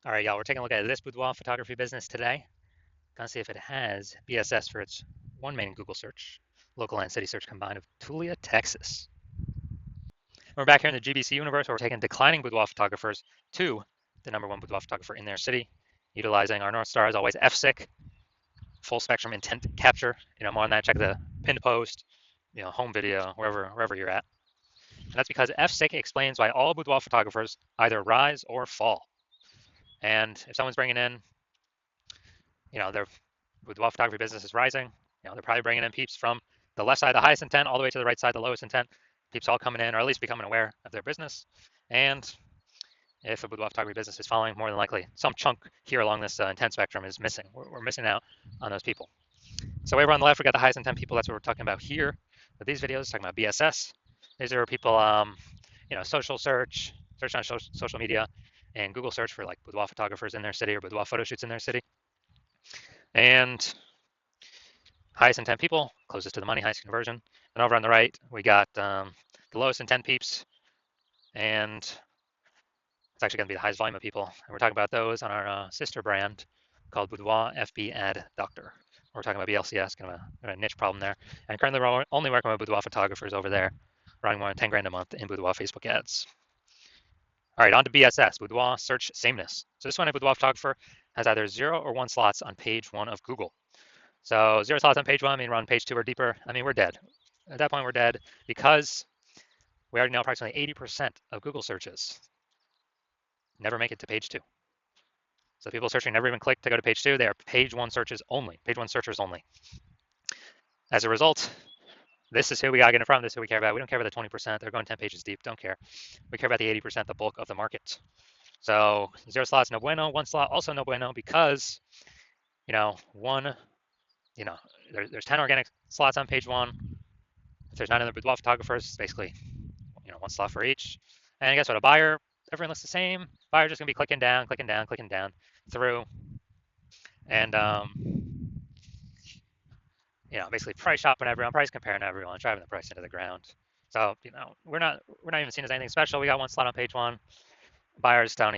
All right, y'all, we're taking a look at this boudoir photography business today. Gonna see if it has BSS for its one main Google search, local and city search combined of Tulia, Texas. We're back here in the GBC universe where we're taking declining boudoir photographers to the #1 boudoir photographer in their city, utilizing our North Star as always, FSIC, full spectrum intent capture. More on that, check the pinned post, home video, wherever you're at. And that's because FSIC explains why all boudoir photographers either rise or fall. And if someone's bringing in their boudoir photography business is rising. They're probably bringing in peeps from the left side, the highest intent, all the way to the right side, the lowest intent. Peeps all coming in, or at least becoming aware of their business. And if a boudoir photography business is following, more than likely, some chunk here along this intent spectrum is missing. We're missing out on those people. So over on the left, we got the highest intent people. That's what we're talking about here with these videos, talking about BSS. These are people, social search on social media, and Google search for like boudoir photographers in their city or boudoir photo shoots in their city. And highest intent people, closest to the money, highest conversion. And over on the right, we got the lowest intent peeps, and it's actually going to be the highest volume of people. And we're talking about those on our sister brand called Boudoir FB Ad Doctor. We're talking about BLCS, kind of a niche problem there. And currently we're only working with boudoir photographers over there, running more than 10 grand a month in boudoir Facebook ads. All right, on to BSS, boudoir search sameness. So this one, a boudoir photographer has either 0 or 1 slots on page 1 of Google. So 0 slots on page 1, we're on page 2 or deeper. We're dead. At that point, we're dead because we already know approximately 80% of Google searches never make it to page 2. So people searching never even click to go to page 2. They are page 1 searches only, page 1 searchers only. As a result, this is who we got to get in front of. This is who we care about. We don't care about the 20%. They're going 10 pages deep. Don't care. We care about the 80%, the bulk of the market. So 0 slots, no bueno. 1 slot, also no bueno, because, there's 10 organic slots on page 1. If there's 9 other boudoir photographers, it's basically, 1 slot for each. And guess what? A buyer, everyone looks the same. Buyer's just gonna be clicking down through, and basically price shopping everyone, price comparing everyone, driving the price into the ground. So we're not even seen as anything special. We got 1 slot on page 1. Buyers don't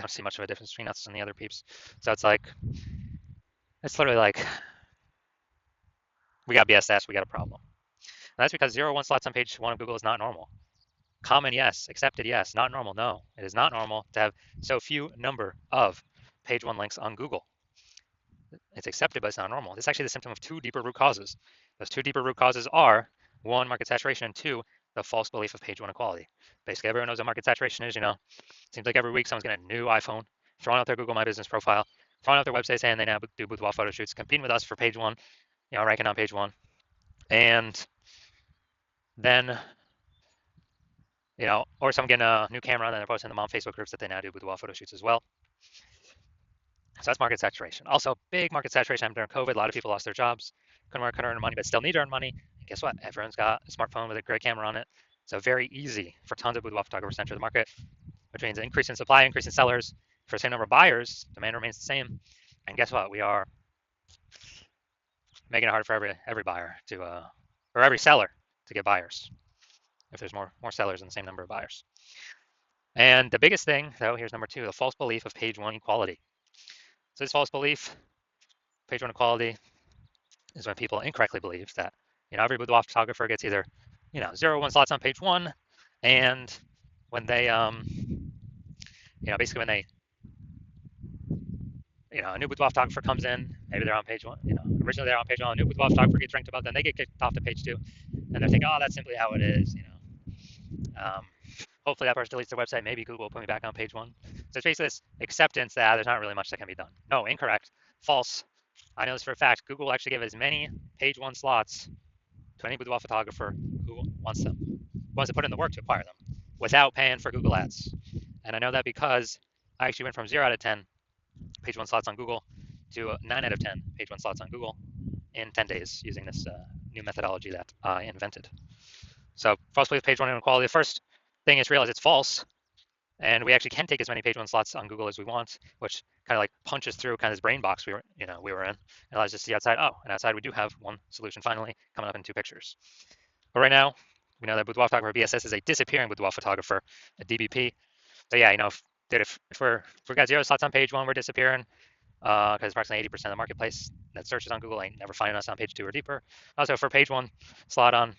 see much of a difference between us and the other peeps. So it's literally like we got BSS, we got a problem. And that's because 0 1 slots on page 1 of Google is not normal. Common, yes. Accepted, yes. Not normal, no. It is not normal to have so few number of page 1 links on Google. It's accepted, but it's not normal. This is actually the symptom of 2 deeper root causes. Those 2 deeper root causes are 1, market saturation, and 2, the false belief of page 1 equality. Basically, everyone knows what market saturation is. It seems like every week someone's getting a new iPhone, throwing out their Google My Business profile, throwing out their website saying they now do boudoir photo shoots, competing with us for page 1, ranking on page 1. And then, or someone getting a new camera and then they're posting them on Facebook groups that they now do boudoir photo shoots as well. So that's market saturation. Also, big market saturation during COVID. A lot of people lost their jobs, couldn't work, couldn't earn money, but still need to earn money. And guess what? Everyone's got a smartphone with a great camera on it. So very easy for tons of boudoir photographers to enter the market, which means an increase in supply, increase in sellers. For the same number of buyers, demand remains the same. And guess what? We are making it hard for every buyer to, or every seller to get buyers if there's more sellers than the same number of buyers. And the biggest thing, though, here's number 2, the false belief of page 1 equality. So this false belief, page 1 equality, is when people incorrectly believe that every boudoir photographer gets either 0 or 1 slots on page 1, and when they basically when they a new boudoir photographer comes in, maybe they're on page 1, originally they're on page 1, a new boudoir photographer gets ranked above, then they get kicked off to page 2, and they're thinking, oh, that's simply how it is. Hopefully that person deletes their website. Maybe Google will put me back on page 1. So it's basically this acceptance that there's not really much that can be done. No, incorrect, false. I know this for a fact. Google will actually give as many page 1 slots to any boudoir photographer who wants to put in the work to acquire them without paying for Google ads. And I know that because I actually went from 0 out of 10 page 1 slots on Google to 9 out of 10 page 1 slots on Google in 10 days using this new methodology that I invented. So false belief, page 1 inequality. The first thing is realize it's false, and we actually can take as many page 1 slots on Google as we want, which kind of like punches through kind of this brain box we were in. It allows us to see outside. Oh, and outside we do have one solution finally coming up in 2 pictures. But right now, we know that boudoir photographer BSS is a disappearing boudoir photographer, a DBP. So yeah, Dude, if we got 0 slots on page 1, we're disappearing because approximately 80% of the marketplace that searches on Google ain't never finding us on page 2 or deeper. Also, for page 1 slot on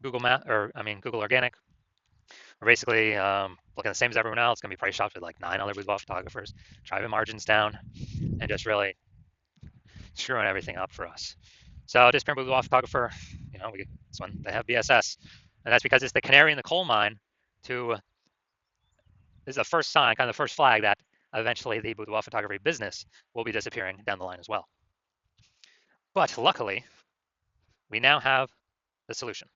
Google Map, or I mean Google Organic, we're basically looking the same as everyone else. Going to be price shopped with like 9 other boudoir photographers, driving margins down, and just really screwing everything up for us. So disappearing boudoir photographer, this one they have BSS, and that's because it's the canary in the coal mine. This is the first sign, kind of the first flag that eventually the boudoir photography business will be disappearing down the line as well. But luckily, we now have the solution.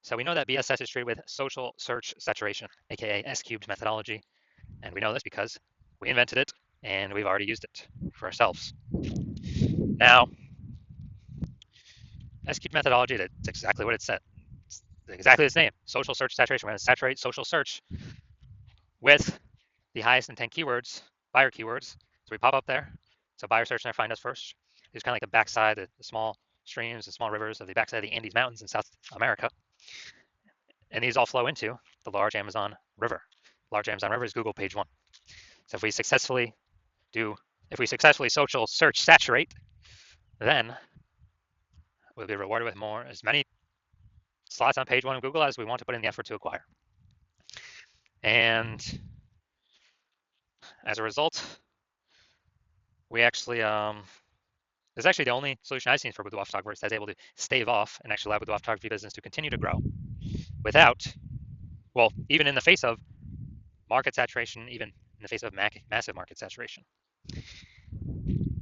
So we know that BSS is treated with social search saturation, aka S-cubed methodology, and we know this because we invented it and we've already used it for ourselves. Now, S-cubed methodology, that's exactly what it said. It's exactly its name, social search saturation. We're going to saturate social search with the highest intent keywords, buyer keywords. So we pop up there. So buyer search and find us first. It's kind of like the backside, the small streams, the small rivers of the backside of the Andes Mountains in South America. And these all flow into the large Amazon River. Large Amazon River is Google page 1. So if we successfully social search saturate, then we'll be rewarded with as many slots on page 1 of Google as we want to put in the effort to acquire. And as a result, we actually this is actually the only solution I've seen for boudoir photographers that's able to stave off and actually allow boudoir photography business to continue to grow without, well, even in the face of market saturation, even in the face of massive market saturation.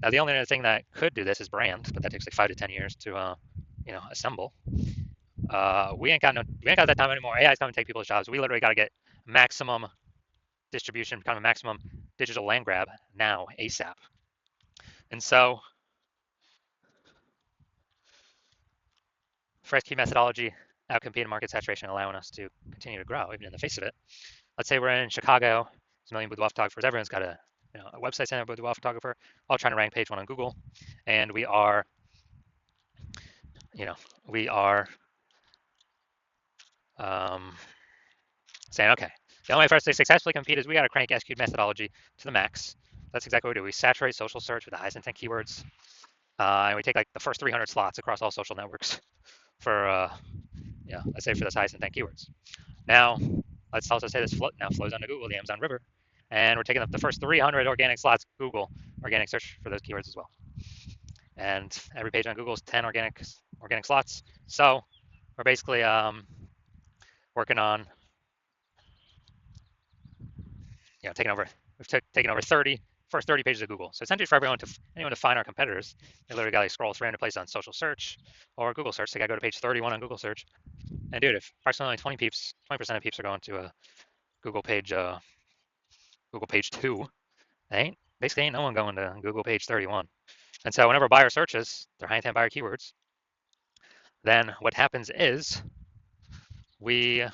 Now, the only other thing that could do this is brand, but that takes like 5 to 10 years to, assemble. We ain't got that time anymore. AI is coming to take people's jobs. We literally got to get maximum distribution, kind of maximum digital land grab now, ASAP. And so, fresh key methodology outcompeting market saturation, allowing us to continue to grow even in the face of it. Let's say we're in Chicago. There's a million boudoir photographers. Everyone's got a website center boudoir photographer, all trying to rank page 1 on Google, and we are saying, okay, the only way for us to successfully compete is we got to crank S-cubed methodology to the max. That's exactly what we do. We saturate social search with the highest intent keywords, and we take like the first 300 slots across all social networks for, let's say for those highest intent keywords. Now, let's also say this now flows onto Google, the Amazon River, and we're taking up the first 300 organic slots, Google organic search for those keywords as well. And every page on Google is 10 organic slots. So we're basically working on, taking over 30 first 30 pages of Google. So essentially for anyone to find our competitors, they literally got to scroll 300 places on social search or Google search. They got to go to page 31 on Google search. And dude, if approximately 20% of peeps are going to a Google page 2, basically ain't no one going to Google page 31. And so whenever a buyer searches their high intent buyer keywords, then what happens is we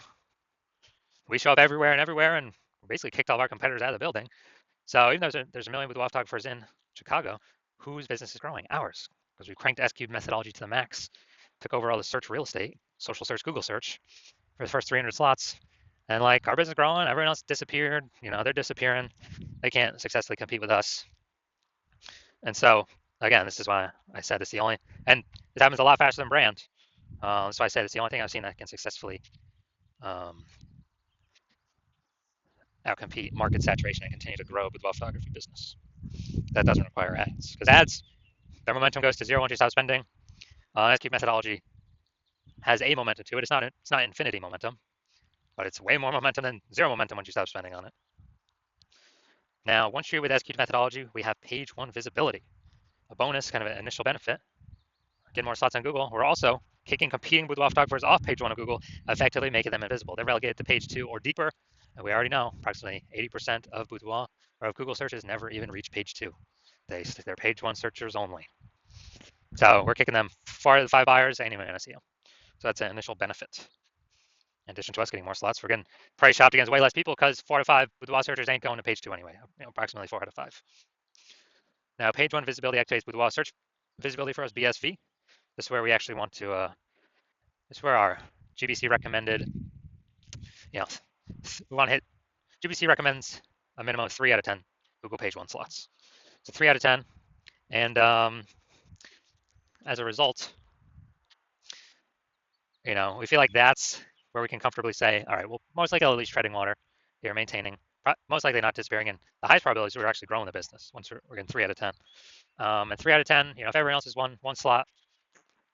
show up everywhere, and basically kicked all of our competitors out of the building. So even though there's a million boudoir photographers in Chicago, whose business is growing? Ours, because we cranked S-cubed methodology to the max, took over all the search real estate, social search, Google search, for the first 300 slots. And like our business is growing, everyone else disappeared. They're disappearing. They can't successfully compete with us. And so again, this is why I said it's the only, and it happens a lot faster than brand. So I said it's the only thing I've seen that can successfully outcompete market saturation and continue to grow boudoir photography business. That doesn't require ads, because ads, their momentum goes to zero once you stop spending. S-cubed methodology has a momentum to it. It's not infinity momentum, but it's way more momentum than zero momentum once you stop spending on it. Now, once you're with S-cubed methodology, we have page 1 visibility, a bonus, kind of an initial benefit. Getting more slots on Google. We're also kicking competing boudoir photographers off page 1 of Google, effectively making them invisible. They're relegated to page 2 or deeper, and we already know approximately 80% of boudoir or of Google searches never even reach page 2. They're page 1 searchers only. So we're kicking them 4 out of the 5 buyers, ain't even gonna see them. So that's an initial benefit. In addition to us getting more slots, we're getting price shopped against way less people because 4 out of 5 boudoir searchers ain't going to page 2 anyway. Approximately 4 out of 5. Now, page 1 visibility activates boudoir search visibility for us, BSV. This is where we actually want to, this is where our GBC recommended, we want to hit, GBC recommends a minimum of 3 out of 10 Google Page 1 slots. So 3 out of 10. And as a result, we feel like that's where we can comfortably say, all right, well, most likely at least treading water here, maintaining, most likely not disappearing. And the highest probability is we're actually growing the business once we're getting 3 out of 10. And 3 out of 10, if everyone else is one slot,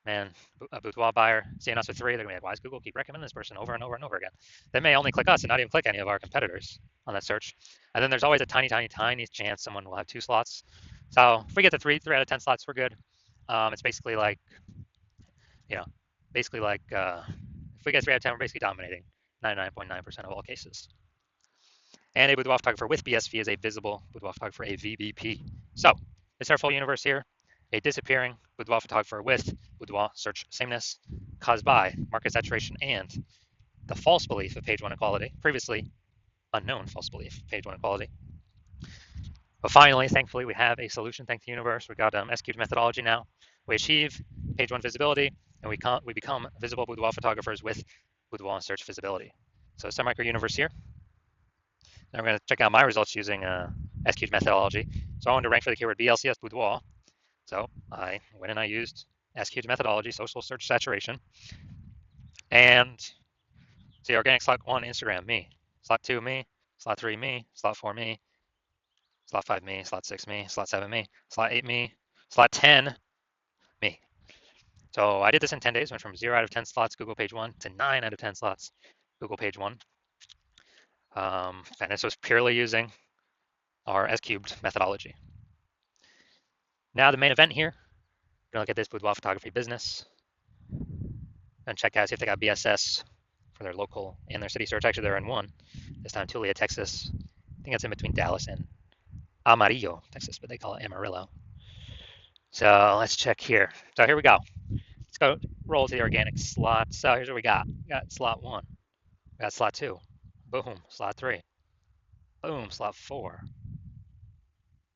man, a Boudoir buyer seeing us with 3, they're gonna be like, why does Google keep recommending this person over and over and over again? They may only click us and not even click any of our competitors on that search. And then there's always a tiny, tiny, tiny chance someone will have 2 slots. So if we get to 3 out of 10 slots, we're good. It's basically like, you know, if we get 3 out of 10, we're basically dominating 99.9% of all cases. And a boudoir photographer with BSV is a visible boudoir photographer, a VBP. So it's our full universe here. A disappearing boudoir photographer with boudoir search sameness caused by market saturation and the false belief of page 1 equality, previously unknown false belief of page 1 equality. But finally, thankfully, we have a solution. Thank the universe. We got executed methodology now. We achieve page 1 visibility, and we become visible boudoir photographers with boudoir search visibility. So it's our micro universe here. Now we're going to check out my results using SQ's methodology. So I wanted to rank for the keyword BLCS boudoir. So I went and I used SQ's methodology, social search saturation. And see, organic slot 1, Instagram, me. Slot 2, me. Slot 3, me. Slot 4, me. Slot 5, me. Slot 6, me. Slot 7, me. Slot 8, me. Slot 10, me. So I did this in 10 days, went from 0 out of 10 slots Google page 1 to 9 out of 10 slots Google page 1. And this was purely using our S-cubed methodology. Now the main event here, we're gonna look at this boudoir photography business and check out see if they got BSS for their local and their city search. Actually, they're in one. This time, Tulia, Texas. I think that's in between Dallas and Amarillo, Texas, but they call it Amarillo. So let's check here. So here we go. Let's go roll to the organic slot. So here's what we got. We got slot 1. We got slot 2. Boom. Slot 3. Boom. Slot 4.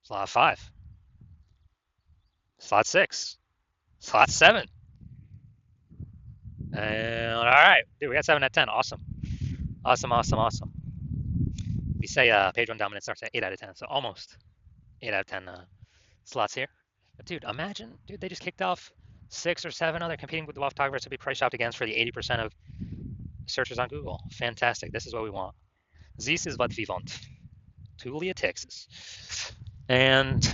Slot 5. Slot 6. Slot 7. And all right, dude, we got 7 out of 10. Awesome. Awesome. We say page 1 dominance starts at 8 out of 10, so almost 8 out of 10 slots here. But dude, imagine, dude, they just kicked off 6 or 7 other competing with the Boudoir photographers to be price shopped against for the 80% of searches on Google. Fantastic. This is what we want. This is what we want. Tulia, Texas. And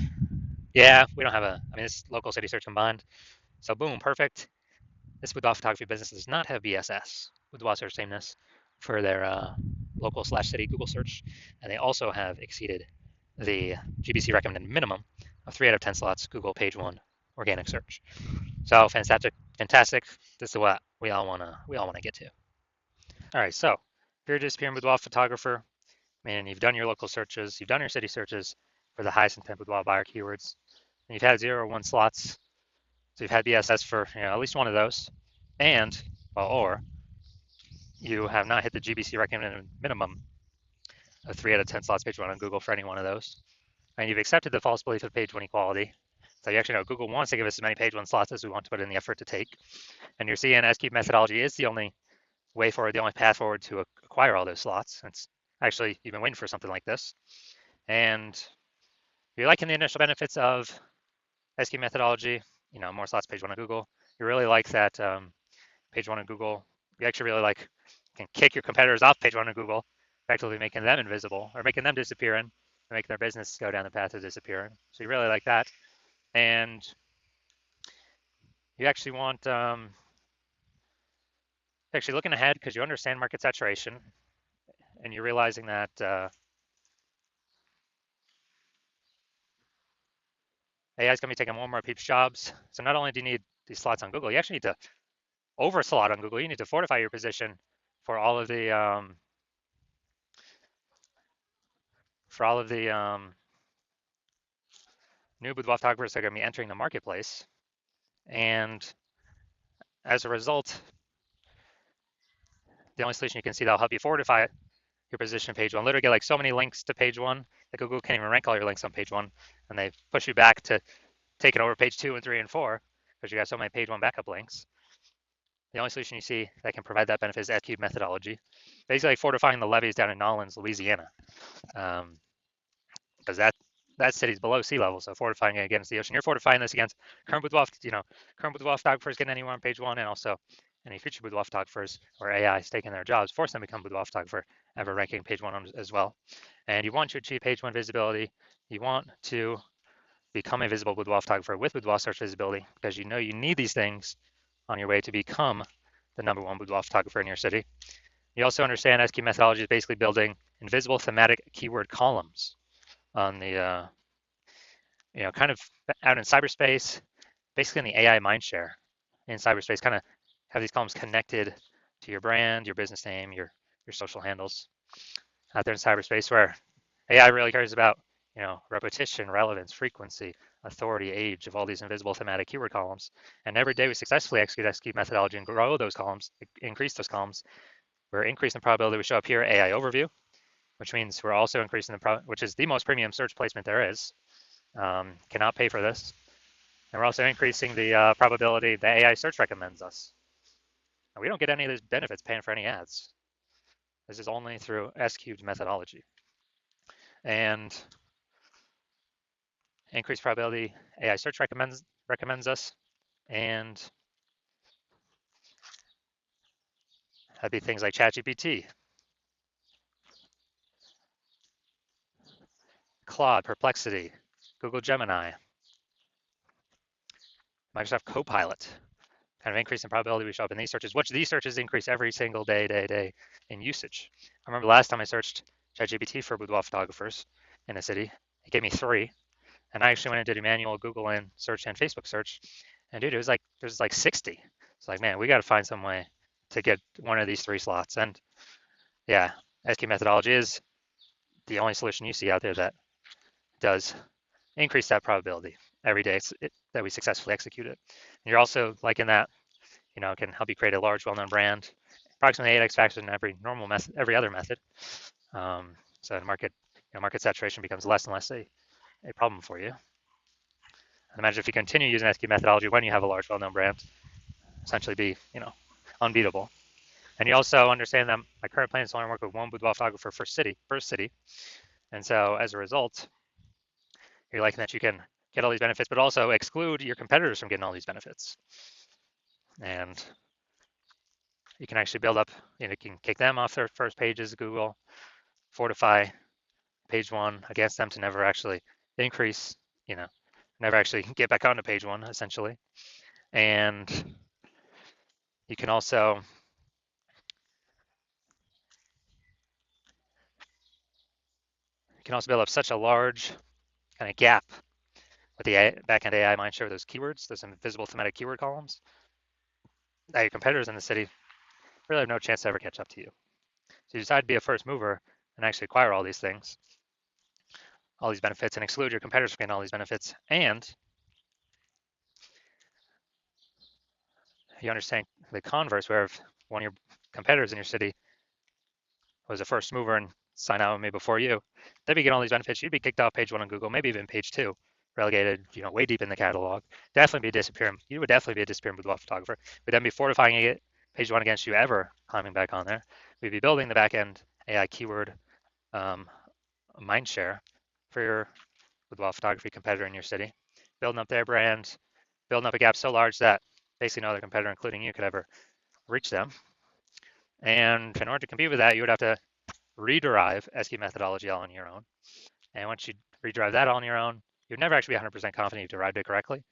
yeah, we don't have it's local city search combined. So boom, perfect. This boudoir photography business does not have BSS, boudoir search sameness, for their local/city Google search, and they also have exceeded the GBC recommended minimum of 3 out of 10 slots Google page 1 organic search. So fantastic. This is what we all wanna get to. All right, so if you're a disappearing boudoir photographer, and you've done your local searches, you've done your city searches for the highest intent boudoir buyer keywords, and you've had 0 or 1 slots. So you've had BSS for at least one of those, and or you have not hit the GBC recommended minimum of 3 out of 10 slots page 1 on Google for any one of those, and you've accepted the false belief of page 1 equality. So you actually know Google wants to give us as many page 1 slots as we want to put in the effort to take, and you're seeing S-cube methodology is the only way forward, the only path forward to acquire all those slots. It's actually you've been waiting for something like this, and you're liking the initial benefits of S-cube methodology. More slots page 1 on Google. You really like that page 1 on Google. You actually really can kick your competitors off page 1 on Google, effectively making them invisible or making them disappearing and making their business go down the path of disappearing. So you really like that. And you actually want, actually looking ahead because you understand market saturation and you're realizing that AI is going to be taking more and more people's jobs. So not only do you need these slots on Google, you actually need to over slot on Google. You need to fortify your position for all of the new boudoir photographers that are going to be entering the marketplace. And as a result, the only solution you can see that'll help you fortify your position on page 1, literally get like so many links to page 1 that Google can't even rank all your links on page 1, and they push you back to taking over page 2 and 3 and 4 because you got so many page 1 backup links. The only solution you see that can provide that benefit is S-cube methodology, basically like fortifying the levees down in Nolens, Louisiana. that city's below sea level, so fortifying it against the ocean. You're fortifying this against current boudoir, current boudoir photographers getting anywhere on page one, and also any future boudoir photographers or AI is taking their jobs, force them to become boudoir photographer, ever ranking page one as well. And you want to achieve page one visibility. You want to become a visible boudoir photographer with boudoir search visibility because you know you need these things on your way to become the #1 boudoir photographer in your city. You also understand SQ methodology is basically building invisible thematic keyword columns on the kind of out in cyberspace, basically in the AI mindshare in cyberspace, kind of have these columns connected to your brand, your business name, your social handles out there in cyberspace, where AI really cares about repetition, relevance, frequency, authority, age of all these invisible thematic keyword columns. And every day we successfully execute methodology and grow those columns, increase those columns, we're increasing the probability we show up here AI overview, which means we're also increasing which is the most premium search placement there is. Cannot pay for this. And we're also increasing the probability that AI search recommends us. And we don't get any of these benefits paying for any ads. This is only through S-cubed methodology. And increased probability AI search recommends us. And that'd be things like ChatGPT, Claude, Perplexity, Google Gemini, Microsoft Copilot, kind of increasing probability we show up in these searches, which these searches increase every single day in usage. I remember last time I searched ChatGPT for boudoir photographers in a city, it gave me 3. And I actually went and did a manual Google and search and Facebook search. And dude, there's like 60. It's like, man, we got to find some way to get one of these 3 slots. And yeah, SQ methodology is the only solution you see out there that does increase that probability every day that we successfully execute it. And you're also like in that, can help you create a large, well-known brand, approximately 8x faster than every other method. So the market saturation becomes less and less a problem for you. And imagine if you continue using SQ methodology when you have a large, well-known brand, essentially be, unbeatable. And you also understand that my current plan is to only work with one boudoir photographer per city. And so as a result, you're liking that you can get all these benefits, but also exclude your competitors from getting all these benefits. And you can actually build up, you can kick them off their first pages, Google, fortify page one against them to never actually increase, never actually get back onto page one, essentially. And you can also build up such a large kind of gap with the backend AI mindshare, those keywords, those invisible thematic keyword columns, that your competitors in the city really have no chance to ever catch up to you. So you decide to be a first mover and actually acquire all these things, all these benefits, and exclude your competitors from getting all these benefits. And you understand the converse, where if one of your competitors in your city was a first mover and signed out with me before you, they'd be getting all these benefits. You'd be kicked off page one on Google, maybe even page 2, relegated, way deep in the catalog. Definitely be disappearing. You would definitely be a disappearing boudoir photographer. We'd then be fortifying it page one against you ever climbing back on there. We'd be building the back end AI keyword mind share for your boudoir photography competitor in your city, building up their brand, building up a gap so large that basically no other competitor, including you, could ever reach them. And in order to compete with that, you would have to rederive SQ methodology all on your own. And once you rederive that all on your own, you'd never actually be 100% confident you derived it correctly.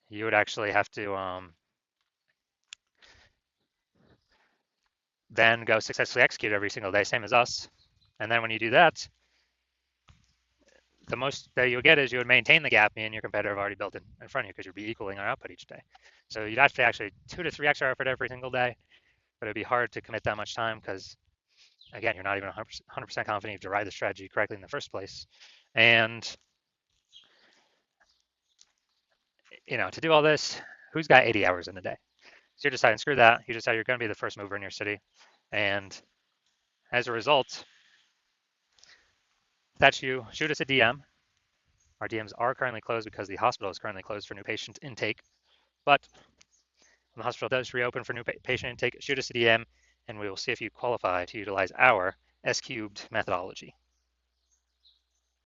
You would actually have to then go successfully execute every single day, same as us. And then when you do that, the most that you'll get is you would maintain the gap me and your competitor have already built in front of you because you'd be equaling our output each day. So you'd have to actually 2 to 3x our effort every single day, but it'd be hard to commit that much time because, again, you're not even 100% confident you've derived the strategy correctly in the first place. And, to do all this, who's got 80 hours in a day? So you're deciding, screw that. You decide you're going to be the first mover in your city. And as a result, that's you. Shoot us a DM. Our DMs are currently closed because the hospital is currently closed for new patient intake. But when the hospital does reopen for new patient intake, shoot us a DM, and we will see if you qualify to utilize our S-cubed methodology.